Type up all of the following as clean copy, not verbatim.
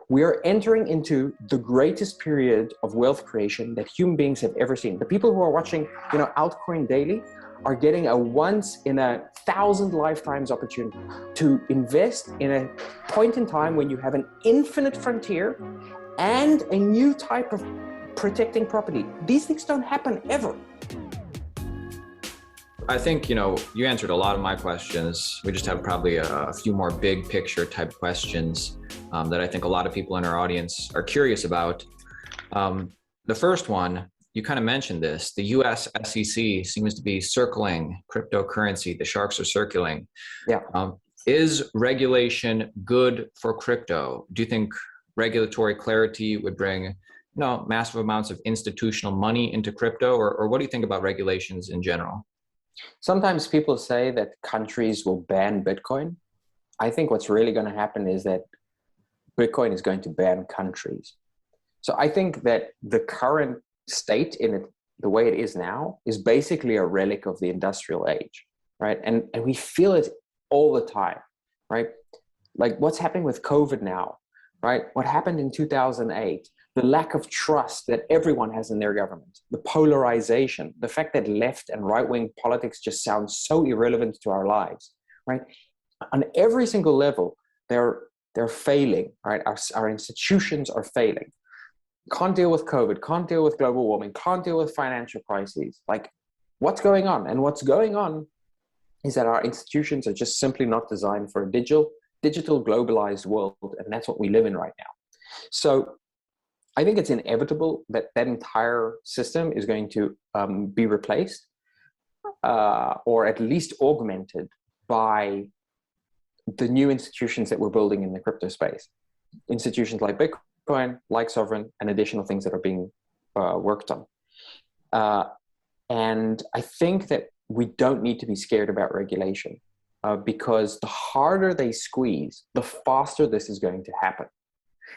We are entering into the greatest period of wealth creation that human beings have ever seen. The people who are watching, Altcoin Daily are getting a once in a thousand lifetimes opportunity to invest in a point in time when you have an infinite frontier and a new type of protecting property. These things don't happen ever. I think, you answered a lot of my questions. We just have probably a few more big picture type questions that I think a lot of people in our audience are curious about. The first one, you kind of mentioned this, the US SEC seems to be circling cryptocurrency. The sharks are circling. Yeah. Is regulation good for crypto? Do you think regulatory clarity would bring massive amounts of institutional money into crypto, or what do you think about regulations in general? Sometimes people say that countries will ban Bitcoin. I think what's really going to happen is that Bitcoin is going to ban countries. So I think that the current state in it, the way it is now, is basically a relic of the industrial age, right? And we feel it all the time, right? Like what's happening with COVID now, right? What happened in 2008, the lack of trust that everyone has in their government, the polarization, the fact that left and right-wing politics just sound so irrelevant to our lives, right? On every single level, they're failing, right? Our institutions are failing. Can't deal with COVID, can't deal with global warming, can't deal with financial crises. Like, what's going on? And what's going on is that our institutions are just simply not designed for a digital globalized world, and that's what we live in right now. So I think it's inevitable that that entire system is going to be replaced or at least augmented by the new institutions that we're building in the crypto space. Institutions like Bitcoin, like Sovryn, and additional things that are being worked on. And I think that we don't need to be scared about regulation because the harder they squeeze, the faster this is going to happen.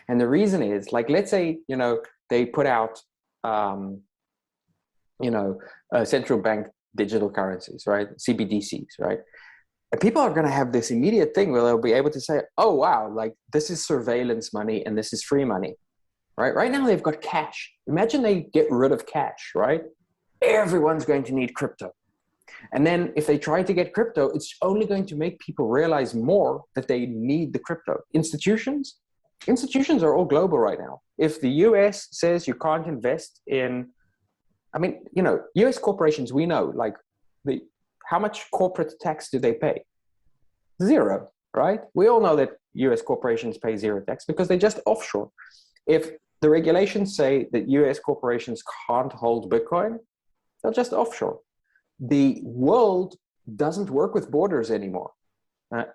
And the reason is, like, let's say, they put out, central bank digital currencies, right? CBDCs, right? And people are going to have this immediate thing where they'll be able to say, oh, wow, like this is surveillance money and this is free money, right? Right now they've got cash. Imagine they get rid of cash, right? Everyone's going to need crypto. And then if they try to get crypto, it's only going to make people realize more that they need the crypto. Institutions are all global right now. If the US says you can't invest in, US corporations, we know, like, how much corporate tax do they pay? Zero, right? We all know that US corporations pay zero tax because they just offshore. If the regulations say that US corporations can't hold Bitcoin, they'll just offshore. The world doesn't work with borders anymore.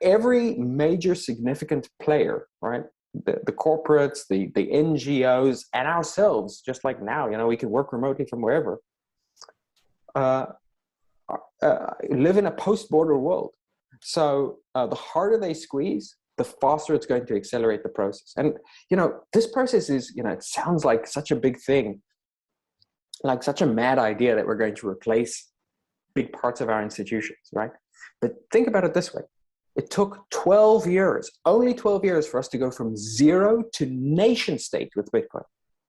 Every major significant player, right? The corporates, the NGOs, and ourselves, just like now, we can work remotely from wherever, live in a post-border world. So the harder they squeeze, the faster it's going to accelerate the process. And, this process is, it sounds like such a big thing, like such a mad idea that we're going to replace big parts of our institutions, right? But think about it this way. It took 12 years, only 12 years for us to go from zero to nation state with Bitcoin.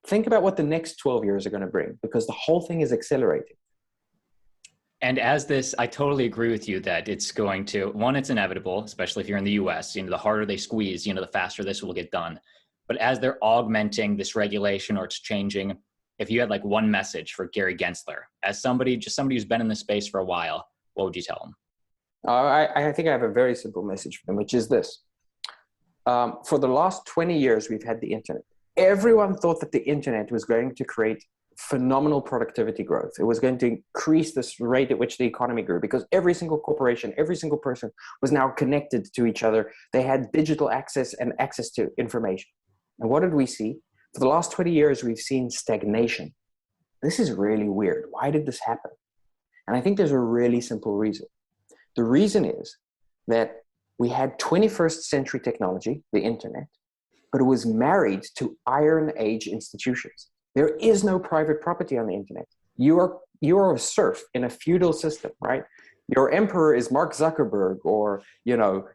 Think about what the next 12 years are going to bring, because the whole thing is accelerating. And I totally agree with you that it's going to, one, it's inevitable, especially if you're in the US, the harder they squeeze, the faster this will get done. But as they're augmenting this regulation or it's changing, if you had like one message for Gary Gensler, as somebody who's been in this space for a while, what would you tell him? I think I have a very simple message for them, which is this. For the last 20 years, we've had the internet. Everyone thought that the internet was going to create phenomenal productivity growth. It was going to increase this rate at which the economy grew because every single corporation, every single person was now connected to each other. They had digital access and access to information. And what did we see? For the last 20 years, we've seen stagnation. This is really weird. Why did this happen? And I think there's a really simple reason. The reason is that we had 21st century technology, the internet, but it was married to Iron Age institutions. There is no private property on the internet. You are a serf in a feudal system, right? Your emperor is Mark Zuckerberg or,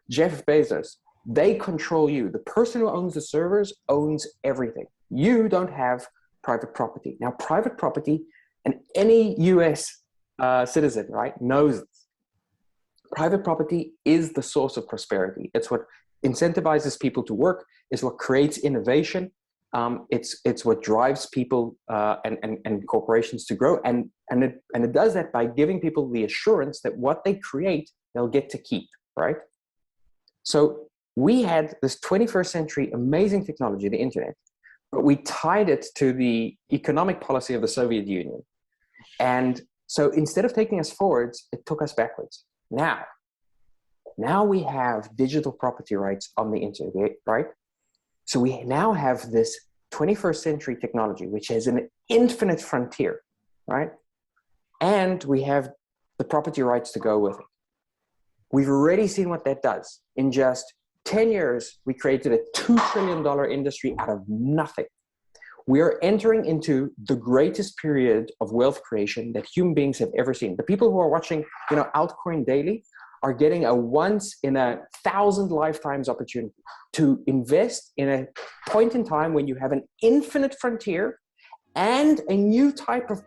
Jeff Bezos. They control you. The person who owns the servers owns everything. You don't have private property. Now, private property, and any US citizen, right, knows this. Private property is the source of prosperity. It's what incentivizes people to work. It's what creates innovation. It's what drives people and corporations to grow. And it does that by giving people the assurance that what they create, they'll get to keep, right? So we had this 21st century amazing technology, the internet, but we tied it to the economic policy of the Soviet Union. And so instead of taking us forwards, it took us backwards. Now we have digital property rights on the internet, right? So we now have this 21st century technology, which is an infinite frontier, right? And we have the property rights to go with it. We've already seen what that does. In just 10 years, we created a $2 trillion industry out of nothing. We are entering into the greatest period of wealth creation that human beings have ever seen. The people who are watching, Altcoin Daily are getting a once in 1,000 lifetimes opportunity to invest in a point in time when you have an infinite frontier and a new type of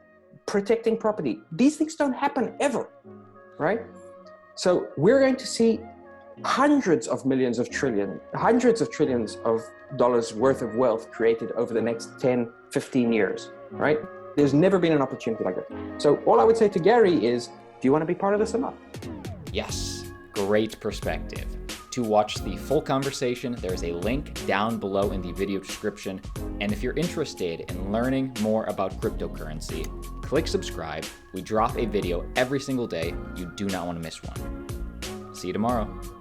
protecting property. These things don't happen ever, right? So we're going to see hundreds of trillions of dollars worth of wealth created over the next 10, 15 years, right? There's never been an opportunity like that. So all I would say to Gary is, do you want to be part of this or not? Yes, great perspective. To watch the full conversation, there's a link down below in the video description. And if you're interested in learning more about cryptocurrency, click subscribe. We drop a video every single day. You do not want to miss one. See you tomorrow.